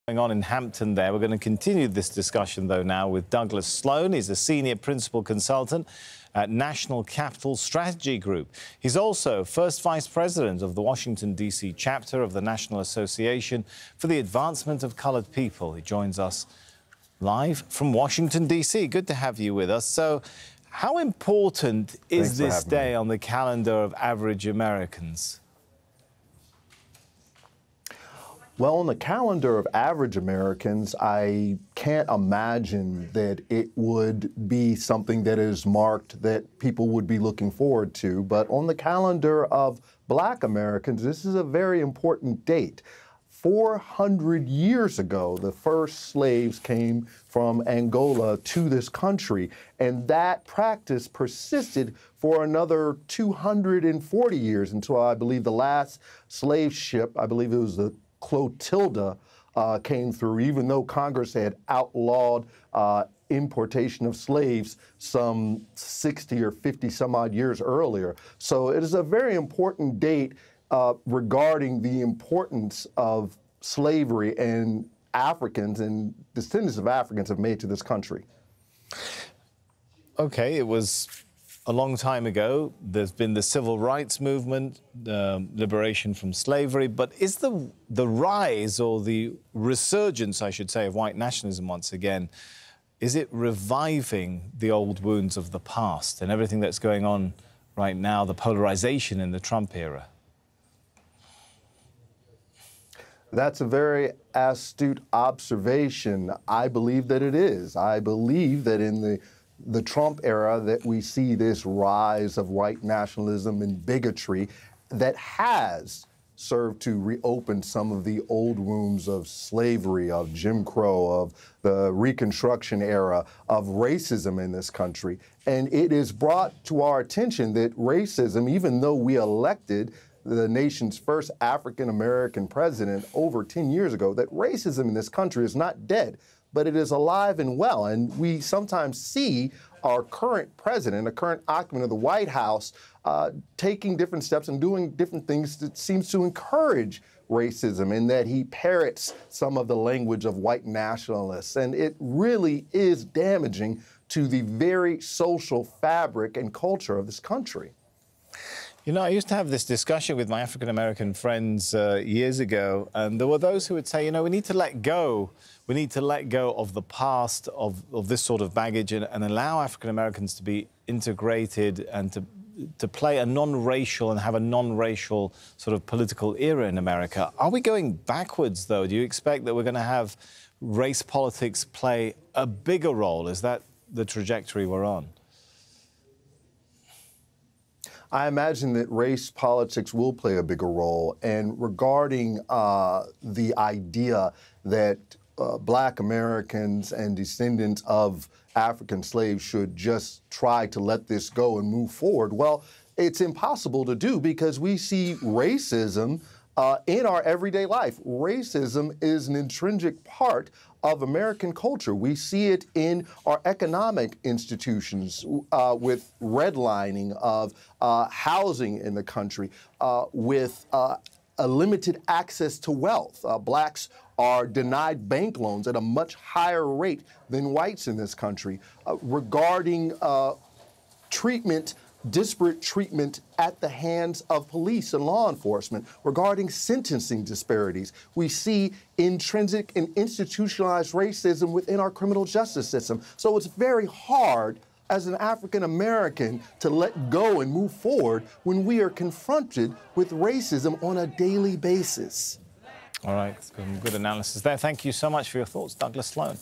Going on in Hampton there. We're going to continue this discussion, though, now with Douglas Sloan. He's a senior principal consultant at National Capital Strategy Group. He's also first vice president of the Washington, D.C. chapter of the National Association for the Advancement of Colored People. He joins us live from Washington, D.C. Good to have you with us. So how important is this day on the calendar of average Americans? Well, on the calendar of average Americans, I can't imagine that it would be something that is marked that people would be looking forward to. But on the calendar of Black Americans, this is a very important date. 400 years ago, the first slaves came from Angola to this country, and that practice persisted for another 240 years until I believe the last slave ship, I believe it was the Clotilda, came through, even though Congress had outlawed importation of slaves some 60 or 50 some odd years earlier. So it is a very important date regarding the importance of slavery and Africans and descendants of Africans have made to this country. Okay, it was a long time ago. There's been the civil rights movement, liberation from slavery, but is the rise or the resurgence, I should say, of white nationalism once again, is it reviving the old wounds of the past and everything that's going on right now, the polarization in the Trump era? That's a very astute observation. I believe that it is. I believe that in the Trump era that we see this rise of white nationalism and bigotry that has served to reopen some of the old wounds of slavery, of Jim Crow, of the Reconstruction era, of racism in this country. And it is brought to our attention that racism, even though we elected the nation's first African-American president over 10 years ago, that racism in this country is not dead, but it is alive and well. And we sometimes see our current president, a current occupant of the White House, taking different steps and doing different things that seems to encourage racism, in that he parrots some of the language of white nationalists. And it really is damaging to the very social fabric and culture of this country. You know, I used to have this discussion with my African-American friends years ago, and there were those who would say, you know, we need to let go. We need to let go of the past, of this sort of baggage, and allow African-Americans to be integrated and to play a non-racial and have a non-racial sort of political era in America. Are we going backwards, though? Do you expect that we're going to have race politics play a bigger role? Is that the trajectory we're on? I imagine that race politics will play a bigger role. And regarding the idea that Black Americans and descendants of African slaves should just try to let this go and move forward, well, it's impossible to do because we see racism in our everyday life. Racism is an intrinsic part of American culture. We see it in our economic institutions with redlining of housing in the country, with a limited access to wealth. Blacks are denied bank loans at a much higher rate than whites in this country. Regarding disparate treatment at the hands of police and law enforcement, regarding sentencing disparities. We see intrinsic and institutionalized racism within our criminal justice system. So it's very hard as an African American to let go and move forward when we are confronted with racism on a daily basis. All right, good analysis there. Thank you so much for your thoughts, Douglas Sloan.